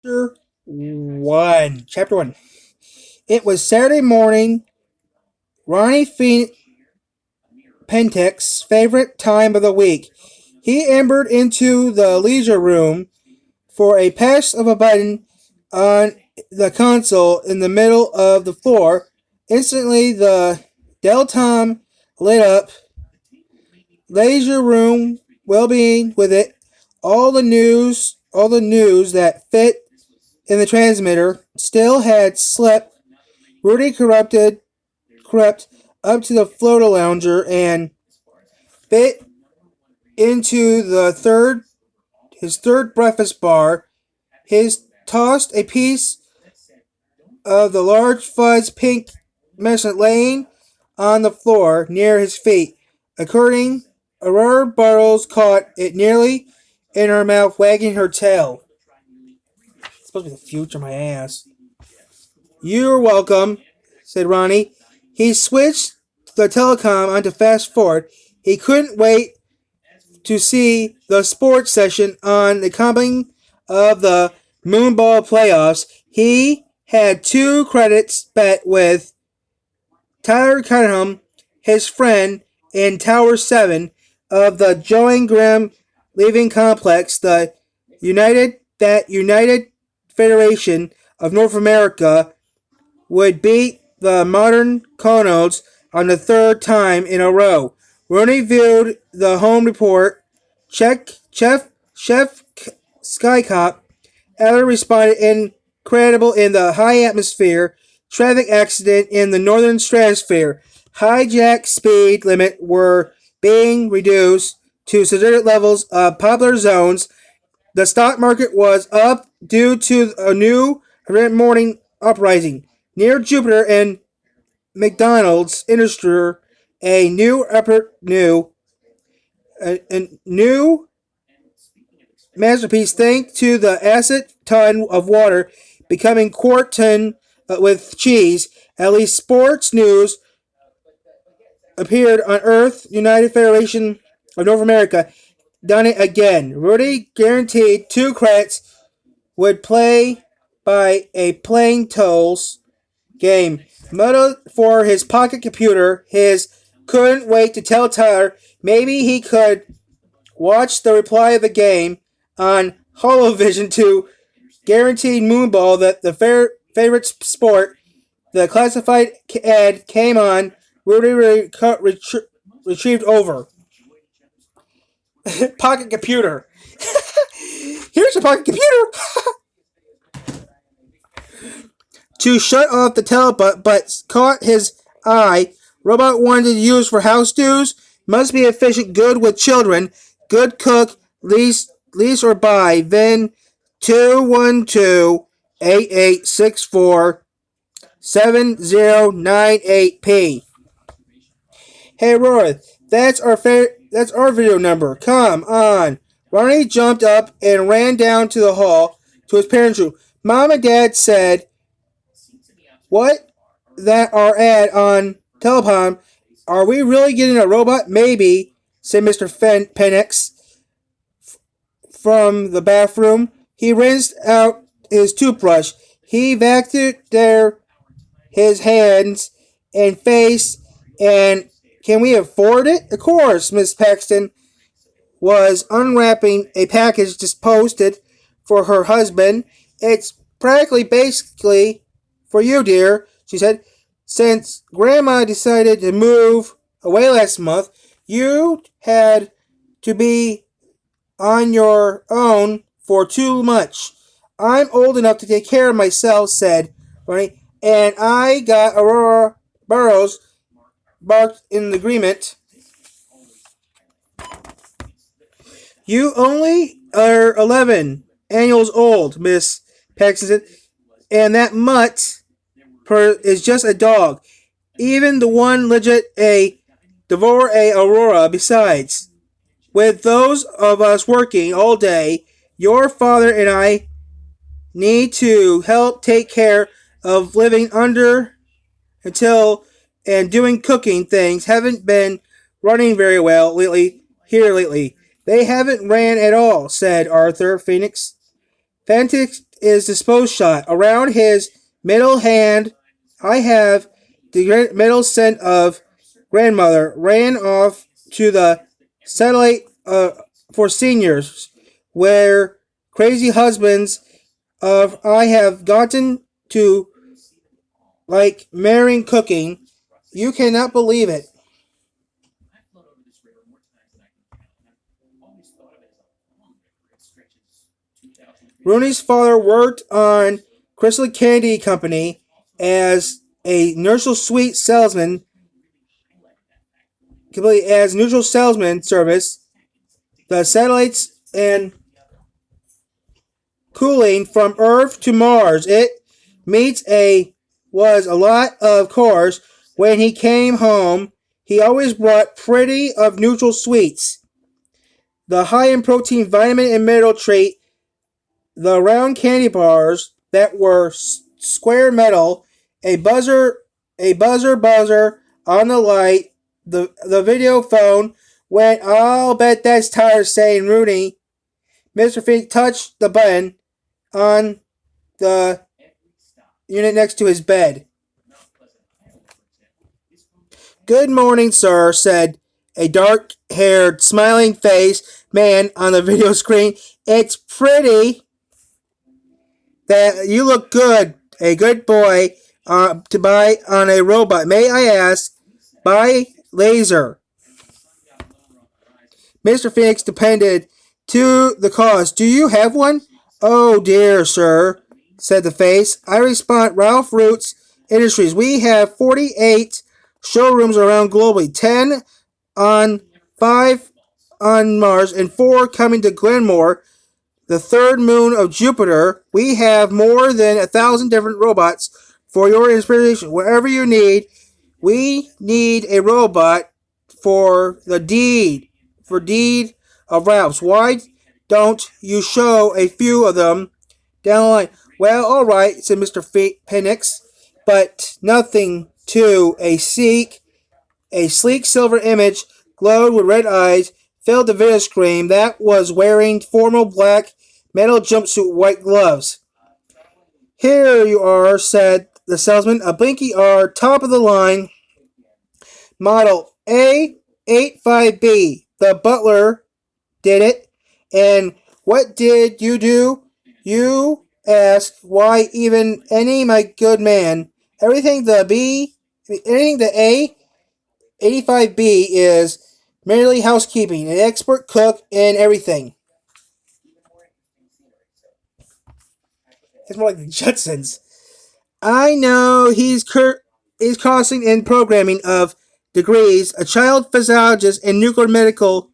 Chapter 1. Chapter 1. It was Saturday morning, Ronnie Pentek's favorite time of the week. He ambered into the leisure room for a press of a button on the console in the middle of the floor. Instantly, the Del Tom lit up. Leisure room, well-being with it, all the news that fit in the transmitter still had slipped. Rudy crept up to the floater lounger and bit into his third breakfast bar. His tossed a piece of the large fuzz pink medicine laying on the floor near his feet. According, Aurora Burrows caught it nearly in her mouth, wagging her tail. It's supposed to be the future, my ass. You're welcome, said Ronnie. He switched the telecom onto fast forward. He couldn't wait to see the sports session on the coming of the Moonball playoffs. He had 2 credits bet with Tyler Cunningham, his friend, in Tower 7 of the Joan Graham Living Complex, United Federation of North America would beat the modern Conodes on the third time in a row. Rooney viewed the home report. Chef Skycop. Eller responded incredible in the high atmosphere. Traffic accident in the northern stratosphere. Hijack speed limit were being reduced to suggested levels of popular zones. The stock market was up due to a new morning uprising. Near Jupiter and McDonald's industry, a new masterpiece thanks to the acid ton of water becoming quart ton with cheese. At least sports news appeared on Earth. United Federation of North America done it again. Rudy guaranteed 2 credits would play by a playing tolls game. Moto for his pocket computer. His couldn't wait to tell Tyler maybe he could watch the reply of the game on Holovision to guaranteed Moonball that the favorite sport. The classified ad came on. Rudy retrieved over. Pocket computer. Here's your pocket computer. To shut off the telebut, but caught his eye. Robot wanted to use for house dues. Must be efficient, good with children. Good cook, lease or buy. Then 212-8864-7098P. Hey Roy, that's our video number. Come on. Ronnie jumped up and ran down to the hall to his parents' room. Mom and Dad said, "What? That our ad on Telepon? Are we really getting a robot? Maybe," said Mr. Penix from the bathroom. He rinsed out his toothbrush. He vacuumed his hands and face. And can we afford it? Of course, Miss Paxton was unwrapping a package just posted for her husband. It's practically basically for you, dear, she said. Since Grandma decided to move away last month, you had to be on your own for too much. I'm old enough to take care of myself, said Ronnie, and I got Aurora Burrows barked in agreement. You only are 11 annuals old, Miss Paxton said, and that mutt is just a dog. Even the one legit devour a Aurora. Besides, with those of us working all day, your father and I need to help take care of living under until and doing cooking things haven't been running very well lately. They haven't ran at all, said Arthur Phoenix. is the pose shot. Around his middle hand, I have the middle scent of grandmother ran off to the satellite for seniors, where crazy husbands of I have gotten to like marrying cooking. You cannot believe it. Rooney's father worked on Crystal Candy Company as a neutral sweet salesman, completely as neutral salesman service. The satellites and cooling from Earth to Mars. It meets a was a lot of course. When he came home, he always brought pretty of neutral sweets. The high in protein vitamin and mineral treat, the round candy bars that were square metal, a buzzer on the light, the video phone went, I'll bet that's tired saying Rooney. Mr. Fink touched the button on the unit next to his bed. Good morning, sir, said a dark haired, smiling faced man on the video screen. It's pretty that you look good, a good boy to buy on a robot. May I ask, buy laser? Mr. Phoenix depended to the cause. Do you have one? Oh dear, sir, said the face. I respond Ralph Roots Industries. We have 48 showrooms around globally, 10 on 5 on Mars, and 4 coming to Glenmore, the third moon of Jupiter. We have more than 1,000 different robots for your inspiration. Wherever you need, we need a robot for the deed of Ralph's. Why don't you show a few of them down the line? Well, all right, said Mr. Penix, but nothing to a sleek silver image glowed with red eyes filled the video screen that was wearing formal black metal jumpsuit white gloves. Here you are, said the salesman, a Blinky R, top of the line, model A85B. The butler did it. And what did you do? You ask, why even any, my good man. Anything the A85B is merely housekeeping, an expert cook, and everything. It's more like the Judsons. I know he's crossing in programming of degrees, a child physiologist in nuclear medical,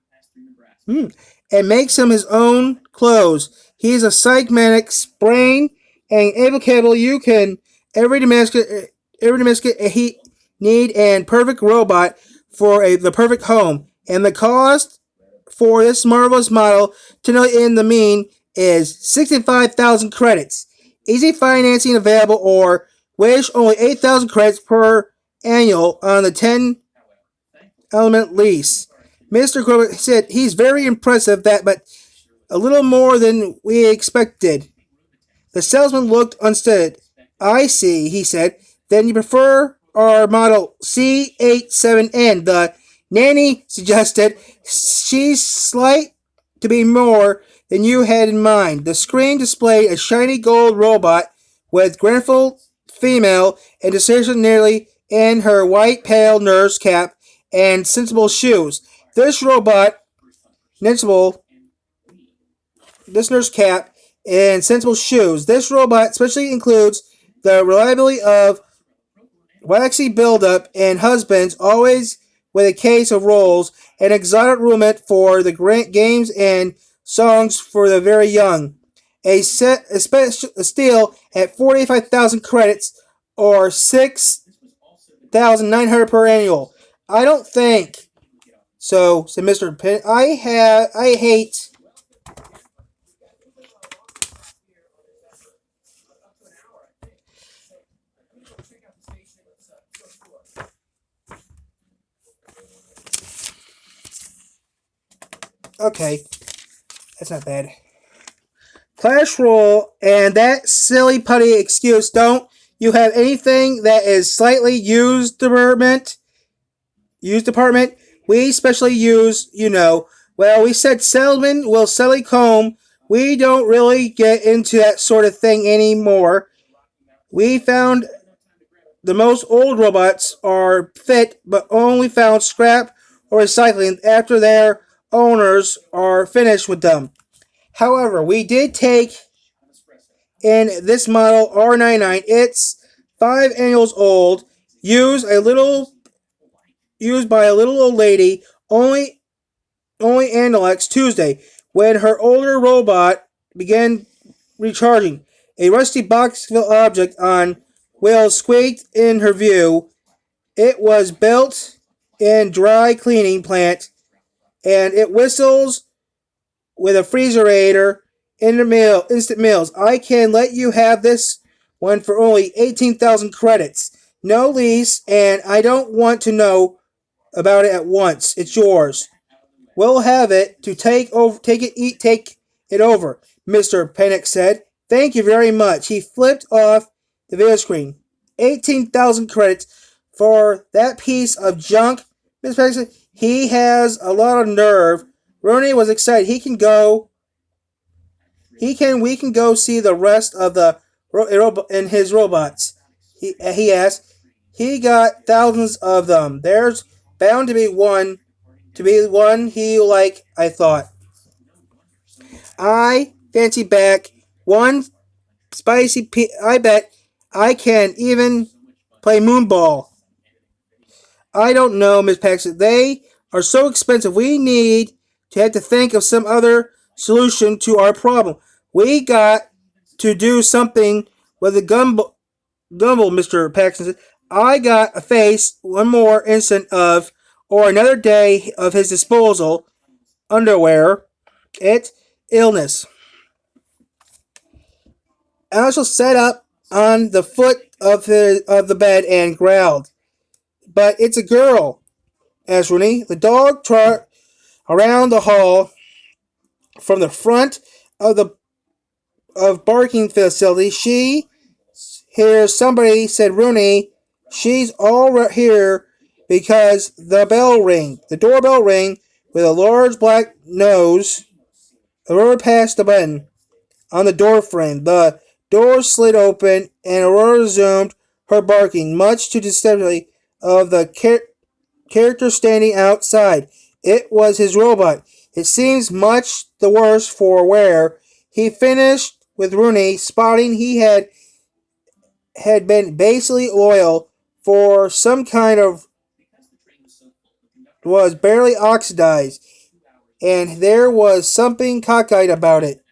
and makes him his own clothes. He's a psychmanic brain and able you can every domestic he need and perfect robot for the perfect home. And the cost for this marvelous model to know in the mean is 65,000 credits. Easy financing available or wish only 8,000 credits per annual on the 10 element lease. Mr. Corbett said he's very impressive but a little more than we expected. The salesman looked unsteady. I see, he said. Then you prefer our model C87N. The nanny suggested she's slight to be more than you had in mind. The screen displayed a shiny gold robot with graceful female and decision nearly in her white pale nurse cap and sensible shoes. This robot, sensible, this nurse cap and sensible shoes. This robot especially includes the reliability of waxy buildup and husbands, always with a case of rolls, and exotic roommate for the games and songs for the very young. A steal at 45,000 credits or 6,900 per annual. I don't think so, said Mr. Penn. I hate. Okay, that's not bad. Clash Roll and that silly putty excuse. Don't you have anything that is slightly used department? We specially use, well, we said Settlement will Sally Comb. We don't really get into that sort of thing anymore. We found the most old robots are fit, but only found scrap or recycling after their owners are finished with them. However, we did take in this model R99. It's 5 years old, used a little used by a little old lady only Alex Tuesday when her older robot began recharging. A rusty box-filled object on wheels squeaked in her view. It was built in dry cleaning plant and it whistles with a freezerator in the instant meals. I can let you have this one for only 18,000 credits. No lease, and I don't want to know about it at once. It's yours. We'll have it to take it over, Mr. Pennick said. Thank you very much. He flipped off the video screen. 18,000 credits for that piece of junk. Mr. Pennick said, he has a lot of nerve. Rooney was excited. We can go see the rest of the in his robots. He asked. He got thousands of them. There's bound to be one he like, I thought. I fancy back one I bet I can even play moonball. I don't know, Miss Paxton. They are so expensive. We need to have to think of some other solution to our problem. We got to do something with the gumball, Mr. Paxton said. I got to face one more instant of, or another day of his disposal, underwear, illness. Angel sat up on the foot of the bed and growled. But it's a girl, asked Rooney. The dog trotted around the hall from the front of the barking facility. She hears somebody, said Rooney. She's all right here because the doorbell rang with a large black nose. Aurora passed the button on the door frame. The door slid open and Aurora resumed her barking, much to the dismay of the character standing outside. It was his robot. It seems much the worse for wear. He finished with Rooney, spotting he had been basically loyal for some kind of was barely oxidized, and there was something cockeyed about it.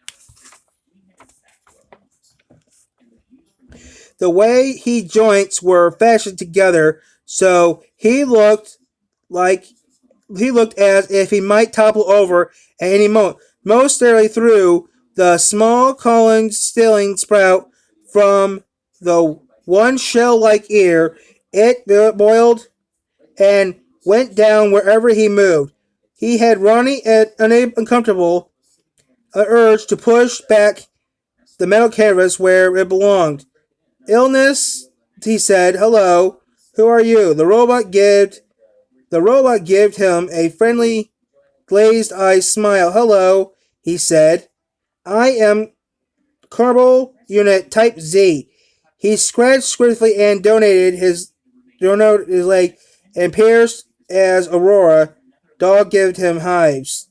The way his joints were fashioned together, so like he looked as if he might topple over at any moment. Most certainly through the small colon stealing sprout from the one shell-like ear. It boiled and went down wherever he moved. He had Ronnie at uncomfortable urge to push back the metal canvas where it belonged. Illness, he said. Hello, who are you? The robot gave him a friendly, glazed-eyed smile. Hello, he said. I am Carbon Unit Type Z. He scratched swiftly and donated his leg and pierced as Aurora. Dog gave him hives.